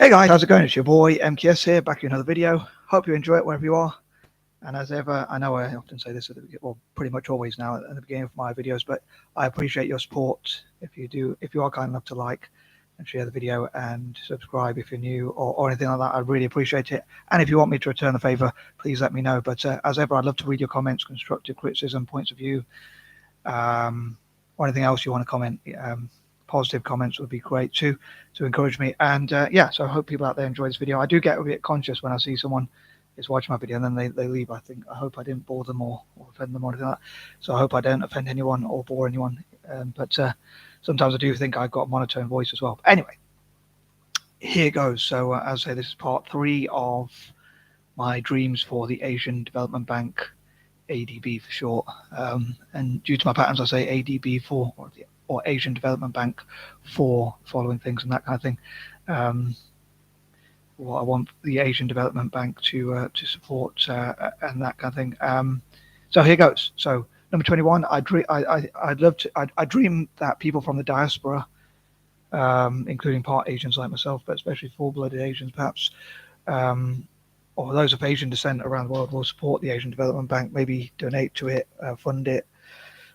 Hey guys, how's it going? It's your boy M.K.S here, back in another video. Hope you enjoy it wherever you are. And as ever, I know I often say this at the beginning, well, pretty much always now at the beginning of my videos, but I appreciate your support. If you are kind enough to like and share the video and subscribe if you're new or anything like that, I'd really appreciate it. And if you want me to return the favor, please let me know. But as ever, I'd love to read your comments, constructive criticism, points of view, or anything else you want to comment. Positive comments would be great too, to encourage me. And yeah, so I hope people out there enjoy this video. I do get a bit conscious when I see someone is watching my video and then they leave. I hope I didn't bore them or offend them or anything like that. So I hope I don't offend anyone or bore anyone. But sometimes I do think I've got a monotone voice as well. But anyway, here goes. So as I say, this is part 3 of my dreams for the Asian Development Bank, A.D.B for short. And due to my patterns, I say A.D.B for or Asian Development Bank for following things and that kind of thing. What I want the Asian Development Bank to support and that kind of thing. So here goes. So number 21. I dream that people from the diaspora, including part Asians like myself, but especially full-blooded Asians, perhaps, or those of Asian descent around the world, will support the Asian Development Bank. Maybe donate to it, fund it,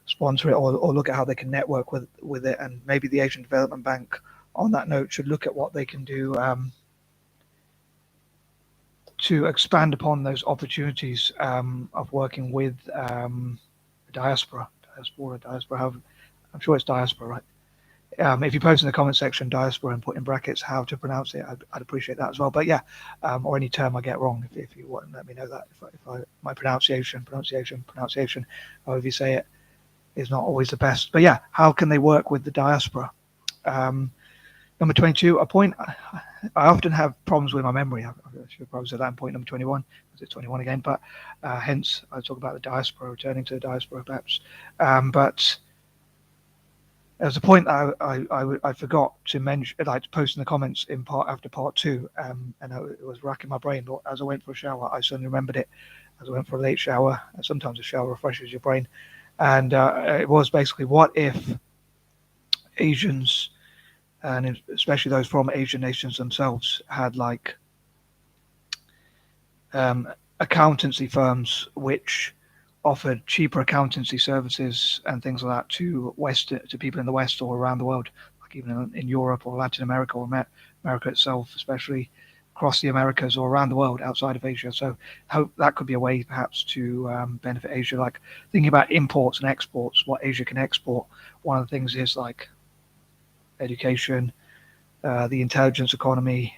sponsor it, or look at how they can network with it. And maybe the Asian Development Bank, on that note, should look at what they can do to expand upon those opportunities of working with Diaspora. I'm sure it's Diaspora, right? If you post in the comment section Diaspora and put in brackets how to pronounce it, I'd appreciate that as well. But yeah, or any term I get wrong, if you want, let me know that. If my pronunciation, however you say it, is not always the best. But yeah, how can they work with the diaspora? Number 22, a point. I often have problems with my memory. I should have probably said that in point number 21, because it's 21 again. But hence, I talk about the diaspora, returning to the diaspora, perhaps. But there's a point that I forgot to mention, like to post in the comments in after part 2, and it was racking my brain. But as I went for a shower, I suddenly remembered it. As I went for a late shower, sometimes a shower refreshes your brain. And it was basically, what if Asians, and especially those from Asian nations themselves, had like accountancy firms which offered cheaper accountancy services and things like that to people in the West or around the world, like even in Europe or Latin America or America itself, especially across the Americas or around the world outside of Asia. So hope that could be a way perhaps to benefit Asia, like thinking about imports and exports, what Asia can export. One of the things is like education, the intelligence economy,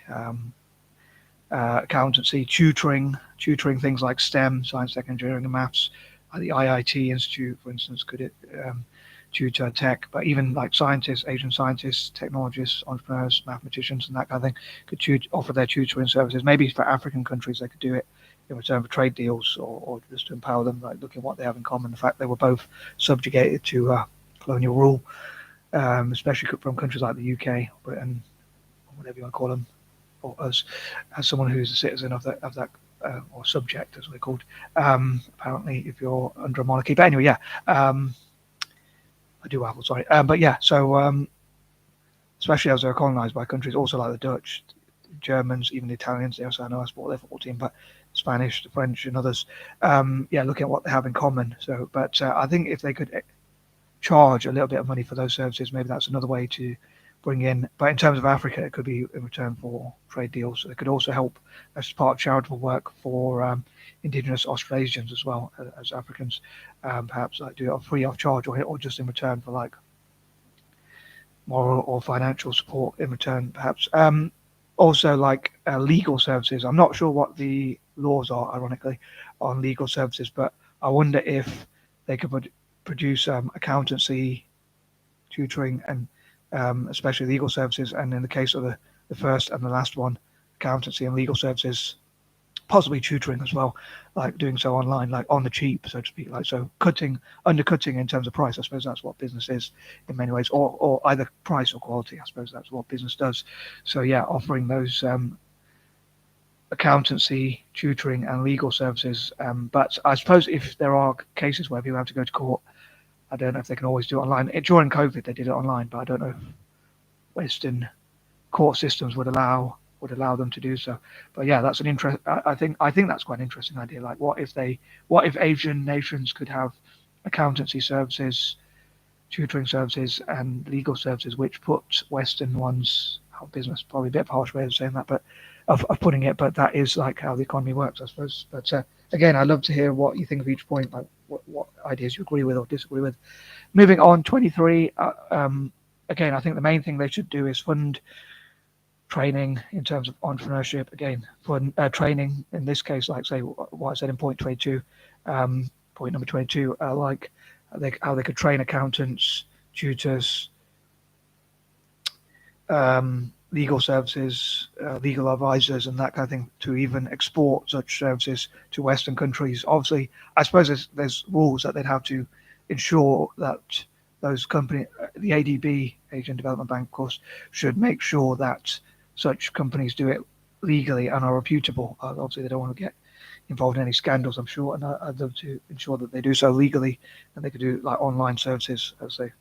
accountancy, tutoring things like STEM, science, tech, engineering and maths. The IIT Institute, for instance, could tutor tech, but even like scientists, Asian scientists, technologists, entrepreneurs, mathematicians, and that kind of thing could offer their tutoring services. Maybe for African countries, they could do it in return for trade deals, or just to empower them, like looking at what they have in common. The fact they were both subjugated to colonial rule, especially from countries like the UK, Britain, or whatever you want to call them, or us, as someone who's a citizen of that. Or subject, as we're called, apparently, if you're under a monarchy. But anyway, yeah, I do waffle, sorry. But yeah, so especially as they're colonized by countries also like the Dutch, Germans, even the Italians. They also know I support their football team, but Spanish, the French, and others. Yeah, looking at what they have in common. So, but I think if they could charge a little bit of money for those services, maybe that's another way to bring in. But in terms of Africa, it could be in return for trade deals. It could also help as part of charitable work for indigenous Australasians as well as Africans, perhaps like do it free of charge, or just in return for like moral or financial support in return, perhaps. Also like legal services. I'm not sure what the laws are, ironically, on legal services, but I wonder if they could produce accountancy, tutoring, and especially legal services, and in the case of the first and the last one, accountancy and legal services, possibly tutoring as well, like doing so online, like on the cheap, so to speak, like so undercutting in terms of price. I suppose that's what business is in many ways, or either price or quality. I suppose that's what business does. So yeah, offering those accountancy, tutoring, and legal services. But I suppose if there are cases where people have to go to court, I don't know if they can always do it online. During COVID, they did it online, but I don't know if Western court systems would allow would allow them to do so. But yeah, that's an interest. I think that's quite an interesting idea. Like, what if Asian nations could have accountancy services, tutoring services, and legal services, which put Western ones out of business? Probably a bit of a harsh way of saying that, but of putting it. But that is like how the economy works, I suppose. But again, I'd love to hear what you think of each point, like what ideas you agree with or disagree with. Moving on, 23. Again, I think the main thing they should do is fund training in terms of entrepreneurship. Again, fund training in this case, like say what I said in point 22, point number 22, like how they could train accountants, tutors, legal services, legal advisors, and that kind of thing, to even export such services to Western countries. Obviously, I suppose there's rules that they'd have to ensure that those companies, the A.D.B, Asian Development Bank, of course, should make sure that such companies do it legally and are reputable. Obviously, they don't want to get involved in any scandals, I'm sure, and I'd love to ensure that they do so legally, and they could do like online services, as they,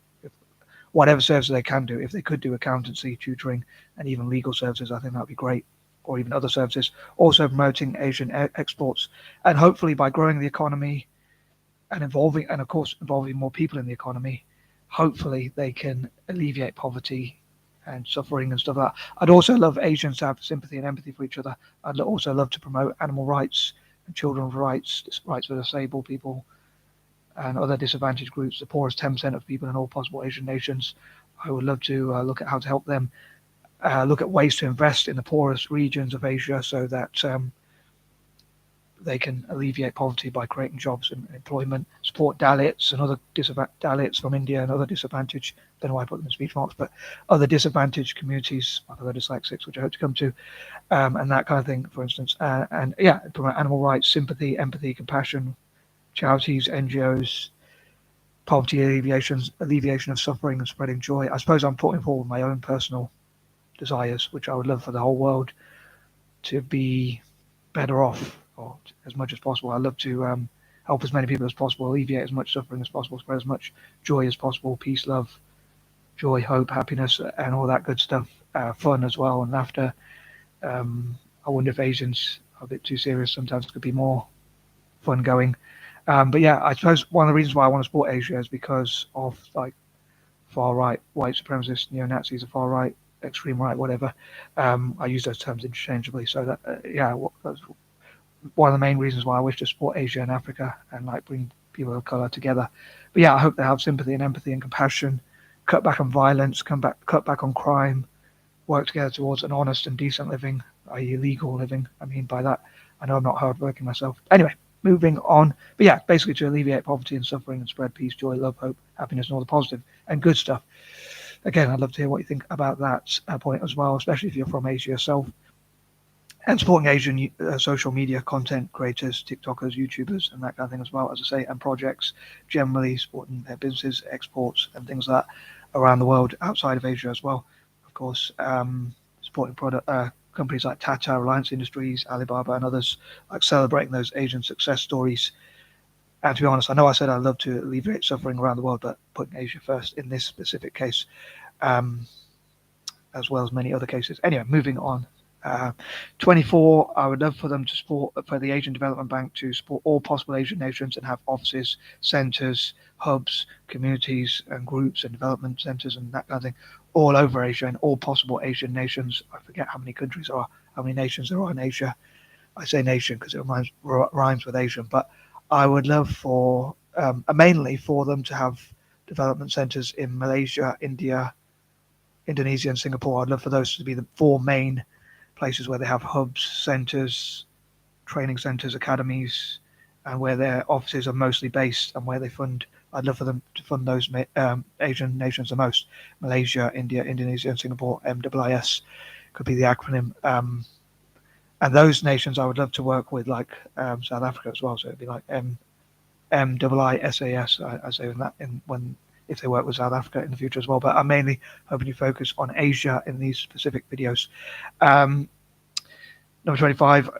whatever services they can do. If they could do accountancy, tutoring, and even legal services, I think that would be great, or even other services. Also promoting Asian exports, and hopefully by growing the economy and of course involving more people in the economy, hopefully they can alleviate poverty and suffering and stuff like that. I'd also love Asians to have sympathy and empathy for each other. I'd also love to promote animal rights and children's rights, rights for disabled people and other disadvantaged groups, the poorest 10% of people in all possible Asian nations. I would love to look at how to help them, look at ways to invest in the poorest regions of Asia so that they can alleviate poverty by creating jobs and employment, support Dalits and other Dalits from India and other disadvantaged, don't know why I put them in speech marks, but other disadvantaged communities, like other Dyslexics, which I hope to come to, and that kind of thing, for instance. And yeah, promote animal rights, sympathy, empathy, compassion, charities, NGOs, poverty alleviation of suffering and spreading joy. I suppose I'm putting forward my own personal desires, which I would love for the whole world to be better off, or as much as possible. I love to help as many people as possible, alleviate as much suffering as possible, spread as much joy as possible, peace, love, joy, hope, happiness, and all that good stuff. Fun as well, and laughter. I wonder if Asians are a bit too serious sometimes. Could be more fun going. But yeah, I suppose one of the reasons why I want to support Asia is because of like far right, white supremacists, neo-Nazis, or far right, extreme right, whatever. I use those terms interchangeably. So that yeah, that's one of the main reasons why I wish to support Asia and Africa and like bring people of color together. But yeah, I hope they have sympathy and empathy and compassion, cut back on violence, cut back on crime, work together towards an honest and decent living, i.e. legal living. I mean by that, I know I'm not hardworking myself. Anyway, moving on. But yeah, basically to alleviate poverty and suffering and spread peace, joy, love, hope, happiness, and all the positive and good stuff. Again, I'd love to hear what you think about that point as well, especially if you're from Asia yourself. And supporting Asian social media content creators, TikTokers, YouTubers, and that kind of thing as well, as I say, and projects generally, supporting their businesses, exports, and things like that around the world, outside of Asia as well. Of course, supporting companies like Tata, Reliance Industries, Alibaba, and others, like celebrating those Asian success stories. And to be honest, I know I said I'd love to alleviate suffering around the world, but putting Asia first in this specific case, as well as many other cases. Anyway, moving on. 24, I would love for them to support, for the Asian Development Bank to support all possible Asian nations and have offices, centres, hubs, communities and groups and development centres and that kind of thing all over Asia and all possible Asian nations. I forget how many countries there are, how many nations there are in Asia. I say nation because it rhymes with Asian, but I would love for, mainly for them to have development centres in Malaysia, India, Indonesia and Singapore. I'd love for those to be the four main places where they have hubs, centres, training centres, academies, and where their offices are mostly based and where they fund. I'd love for them to fund those Asian nations the most. Malaysia, India, Indonesia, and Singapore, MIIS could be the acronym. And those nations I would love to work with, like South Africa as well. So it'd be like MIISAS, I say if they work with South Africa in the future as well. But I'm mainly hoping to focus on Asia in these specific videos. Number 25,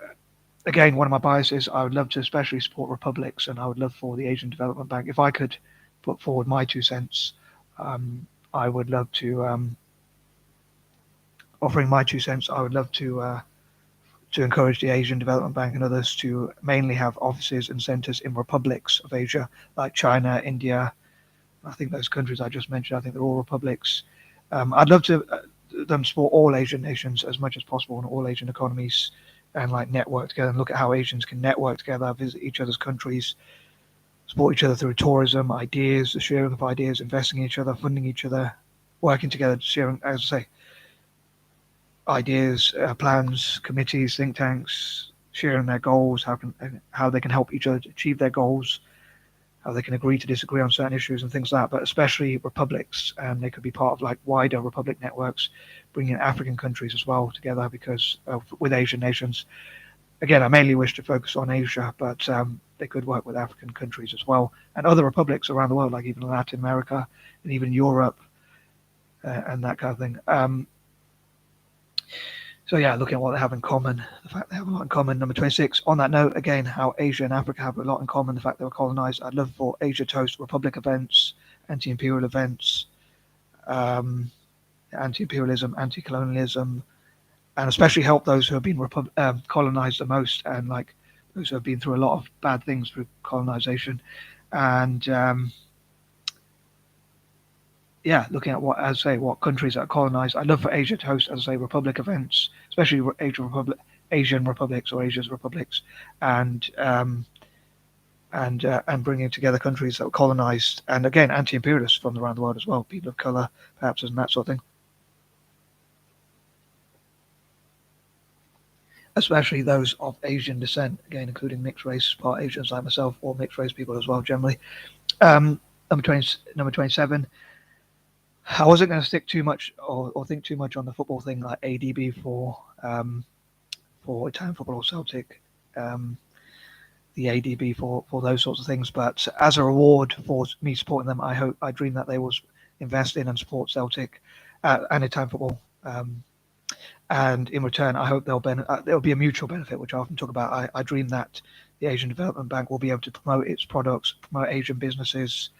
again, one of my biases, I would love to especially support republics, and I would love for the Asian Development Bank, if I could put forward my 2 cents, I would love to offering my 2 cents, I would love to encourage the Asian Development Bank and others to mainly have offices and centres in republics of Asia, like China, India. I think those countries I just mentioned, I think they're all republics. I'd love to them support all Asian nations as much as possible and all Asian economies, and like network together and look at how Asians can network together, visit each other's countries, support each other through tourism, ideas, the sharing of ideas, investing in each other, funding each other, working together, sharing, as I say, ideas, plans, committees, think tanks, sharing their goals, how they can help each other achieve their goals, how they can agree to disagree on certain issues and things like that. But especially republics, and they could be part of like wider republic networks, bringing African countries as well together, because with Asian nations, again, I mainly wish to focus on Asia, but they could work with African countries as well and other republics around the world, like even Latin America and even Europe and that kind of thing. So yeah, looking at what they have in common, the fact they have a lot in common. Number 26, on that note, again, how Asia and Africa have a lot in common, the fact they were colonized. I'd love for Asia to host republic events, anti-imperial events, anti-imperialism, anti-colonialism, and especially help those who have been colonized the most, and like those who have been through a lot of bad things through colonization. And yeah, looking at what, as I say, what countries are colonized. I'd love for Asia to host, as I say, republic events, especially Asian republics or Asia's republics, and bringing together countries that were colonized, and again, anti-imperialists from around the world as well, people of color, perhaps, and that sort of thing. Especially those of Asian descent, again, including mixed race, part Asians like myself, or mixed race people as well, generally. Number 27. I wasn't going to stick too much or think too much on the football thing, like A.D.B for Italian football or Celtic, the A.D.B for those sorts of things. But as a reward for me supporting them, I dream that they will invest in and support Celtic and Italian football. And in return, I hope there'll be a mutual benefit, which I often talk about. I dream that the Asian Development Bank will be able to promote its products, promote Asian businesses,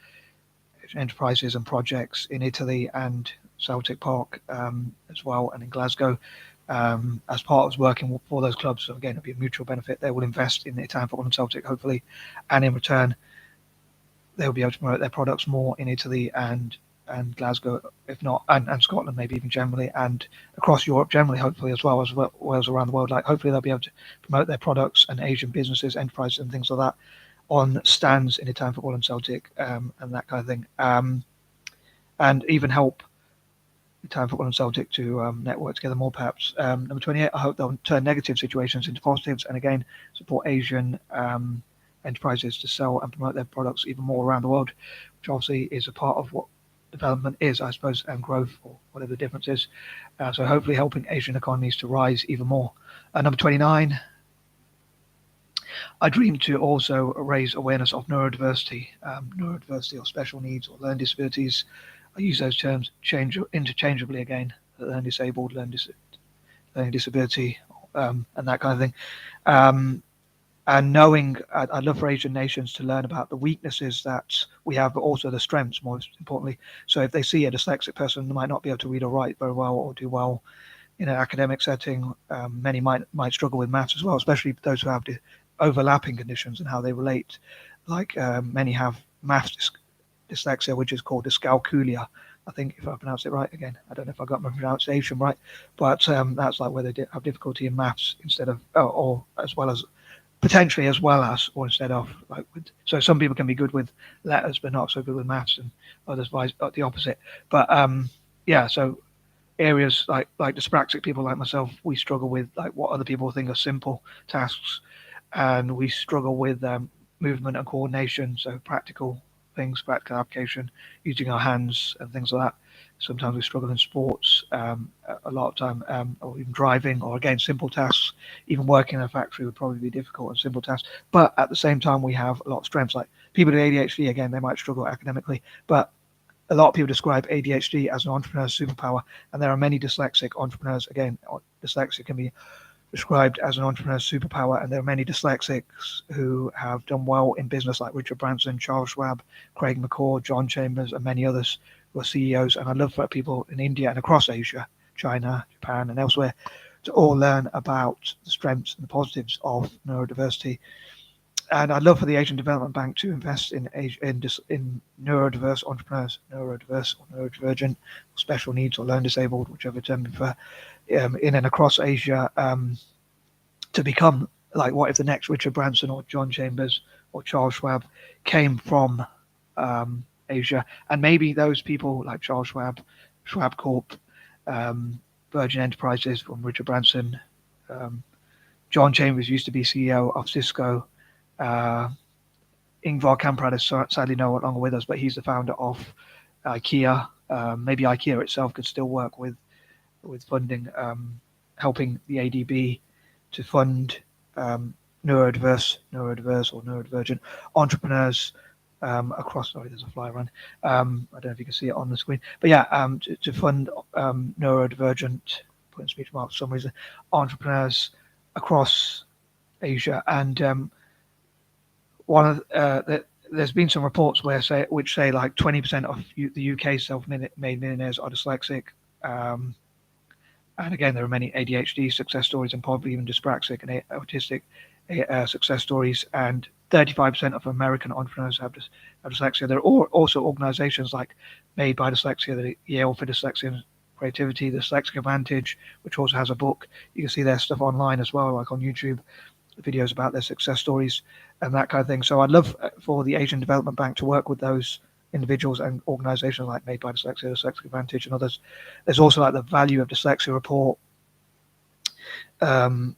enterprises and projects in Italy and Celtic Park as well, and in Glasgow, as part of working for those clubs. So again, it'll be a mutual benefit. They will invest in Italian football and Celtic, hopefully, and in return, they'll be able to promote their products more in Italy and Glasgow, if not, and Scotland, maybe even generally, and across Europe generally, hopefully, as well as around the world. Like, hopefully, they'll be able to promote their products and Asian businesses, enterprises, and things like that on stands in Italian football and Celtic, and that kind of thing, and even help Italian football and Celtic to network together more, perhaps. Number 28, I hope they'll turn negative situations into positives, and again, support Asian enterprises to sell and promote their products even more around the world, which obviously is a part of what development is, I suppose, and growth, or whatever the difference is. So hopefully helping Asian economies to rise even more. Number 29, I dream to also raise awareness of neurodiversity, neurodiversity or special needs or learning disabilities. I use those terms interchangeably again, learning disabled, learning disability, and that kind of thing. And knowing, I'd love for Asian nations to learn about the weaknesses that we have, but also the strengths, most importantly. So if they see a dyslexic person who might not be able to read or write very well or do well in an academic setting, many might struggle with maths as well, especially those who have the overlapping conditions and how they relate. Like many have maths dyslexia, which is called dyscalculia. I think, if I pronounce it right, again, I don't know if I got my pronunciation right, but that's like where they have difficulty in maths instead of, or as well as, potentially as well as, or instead of, like so some people can be good with letters but not so good with maths, and others the opposite. But yeah, so areas like dyspraxic people like myself, we struggle with like what other people think are simple tasks, and we struggle with movement and coordination, so practical things, practical application, using our hands and things like that. Sometimes we struggle in sports, a lot of time, or even driving, or again, simple tasks. Even working in a factory would probably be difficult and simple tasks. But at the same time, we have a lot of strengths. Like people with ADHD, again, they might struggle academically, but a lot of people describe ADHD as an entrepreneur's superpower, and there are many dyslexic entrepreneurs. Again, dyslexia can be described as an entrepreneur's superpower, and there are many dyslexics who have done well in business, like Richard Branson, Charles Schwab, Craig McCaw, John Chambers, and many others who are CEOs. And I'd love for people in India and across Asia China, Japan, and elsewhere, to all learn about the strengths and the positives of neurodiversity. And I'd love for the Asian Development Bank to invest in neurodiverse entrepreneurs, neurodiverse or neurodivergent, or special needs or learn disabled, whichever term you prefer, in and across Asia, to become like, what if the next Richard Branson or John Chambers or Charles Schwab came from Asia, and maybe those people like Charles Schwab, Schwab Corp, Virgin Enterprises from Richard Branson, John Chambers used to be CEO of Cisco. Ingvar Kamprad is sadly no longer with us, but he's the founder of IKEA. Maybe IKEA itself could still work with funding, helping the A.D.B. to fund neurodiverse or neurodivergent entrepreneurs across. Sorry, there's a fly around. I don't know if you can see it on the screen, but yeah, to fund neurodivergent, putting speech marks for some reason, entrepreneurs across Asia. And one of there's been some reports which say like 20% of the UK self-made millionaires are dyslexic. And again, there are many ADHD success stories, and probably even dyspraxic and autistic success stories. And 35% of American entrepreneurs have dyslexia. There are also organizations like Made by Dyslexia, the Yale for Dyslexia and Creativity, the Dyslexic Advantage, which also has a book. You can see their stuff online as well, like on YouTube, videos about their success stories and that kind of thing. So I'd love for the Asian Development Bank to work with those individuals and organizations like Made by Dyslexia, Dyslexic Advantage, and others. There's also like the Value of Dyslexia report on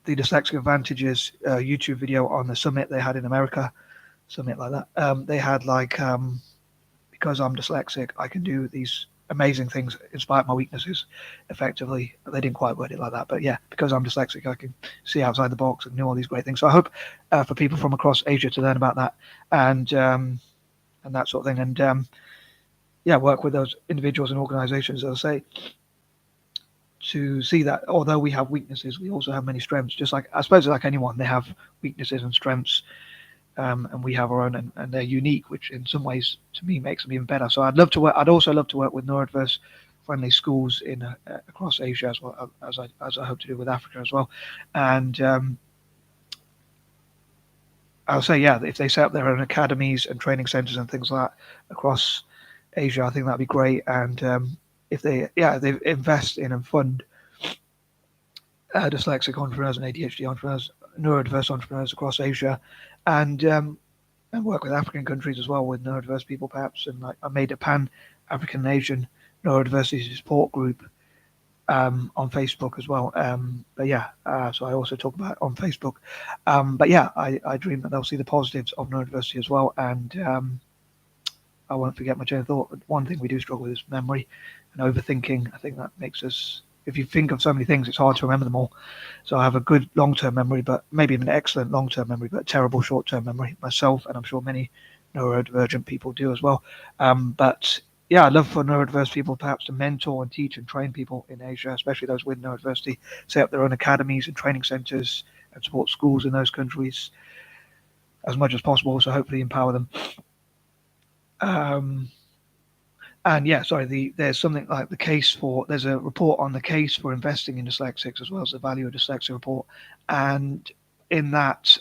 the Dyslexic Advantages YouTube video on the summit they had in America, something like that. They had like, because I'm dyslexic, I can do these amazing things in spite of my weaknesses effectively. They didn't quite word it like that, but yeah, because I'm dyslexic, I can see outside the box and do all these great things. So I hope for people from across Asia to learn about that and that sort of thing, and yeah, work with those individuals and organizations, as I say, to see that although we have weaknesses, we also have many strengths. Just like, I suppose, like anyone, they have weaknesses and strengths, and we have our own, and they're unique, which in some ways to me makes them even better. So I'd also love to work with neurodiverse friendly schools in across Asia, as well as I hope to do with Africa as well. And I'll say, yeah, if they set up their own academies and training centers and things like that across Asia, I think that'd be great. And if they invest in and fund dyslexic entrepreneurs and ADHD entrepreneurs, neurodiverse entrepreneurs across Asia, and work with African countries as well with neurodiverse people, perhaps. And like, I made a Pan-African Asian neurodiversity support group on Facebook as well. But yeah, so I also talk about it on Facebook. But yeah, I dream that they'll see the positives of neurodiversity as well. And I won't forget my chain of thought. But one thing we do struggle with is memory and overthinking. I think that makes us, if you think of so many things, it's hard to remember them all. So I have a good long-term memory, but maybe even an excellent long-term memory, but terrible short-term memory myself, and I'm sure many neurodivergent people do as well. But yeah, I'd love for neurodiverse people perhaps to mentor and teach and train people in Asia, especially those with neurodiversity, set up their own academies and training centers and support schools in those countries as much as possible, so hopefully empower them. And yeah, sorry, there's something like there's a report on the case for investing in dyslexics, as well as the Value of Dyslexia report. And in that,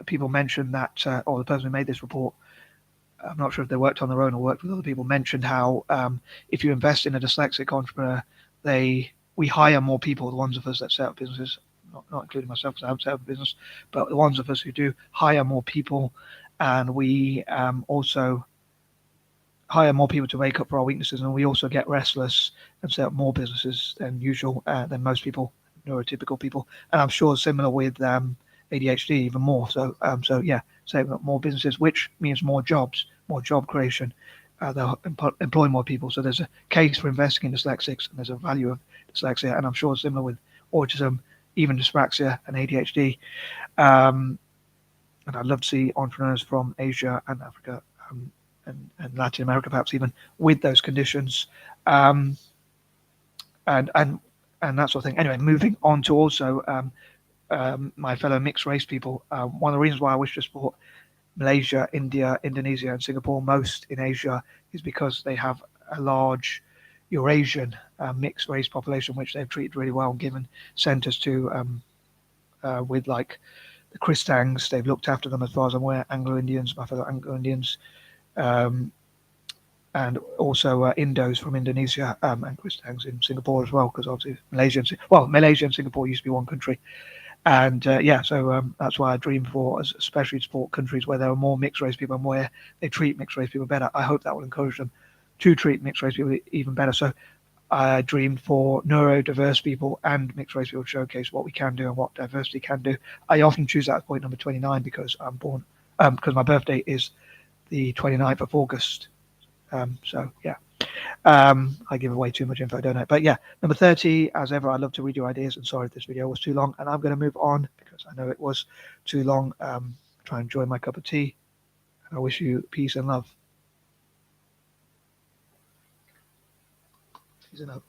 people mentioned that, or the person who made this report, I'm not sure if they worked on their own or worked with other people, mentioned how if you invest in a dyslexic entrepreneur, we hire more people, the ones of us that set up businesses, not including myself because I haven't set up a business, but the ones of us who do hire more people, and we also hire more people to make up for our weaknesses, and we also get restless and set up more businesses than usual, than most people, neurotypical people. And I'm sure similar with ADHD, even more. So yeah, setting up more businesses, which means more jobs, more job creation. They'll employ more people. So there's a case for investing in dyslexics, and there's a value of dyslexia, and I'm sure similar with autism, even dyspraxia and ADHD. And I'd love to see entrepreneurs from Asia and Africa and Latin America, perhaps even with those conditions, and that sort of thing. Anyway, moving on to also my fellow mixed race people. One of the reasons why I wish to support Malaysia, India, Indonesia, and Singapore most in Asia is because they have a large Eurasian mixed race population, which they've treated really well, given centres to with like the Kristangs. They've looked after them as far as I'm aware, Anglo-Indians, my fellow Anglo-Indians, and also Indos from Indonesia, and Kristangs in Singapore as well, because obviously Malaysia and Singapore used to be one country. And so that's why I dream for, especially to support countries where there are more mixed race people and where they treat mixed race people better. I hope that will encourage them to treat mixed race people even better. So I dreamed for neurodiverse people and mixed race people to showcase what we can do and what diversity can do. I often choose that as point number 29 because I'm born, because my birthday is the 29th of August. So yeah. I give away too much info, don't I? But yeah, number 30, as ever, I'd love to read your ideas, and sorry if this video was too long, and I'm going to move on because I know it was too long. Try and enjoy my cup of tea, and I wish you peace and love. Peace and love.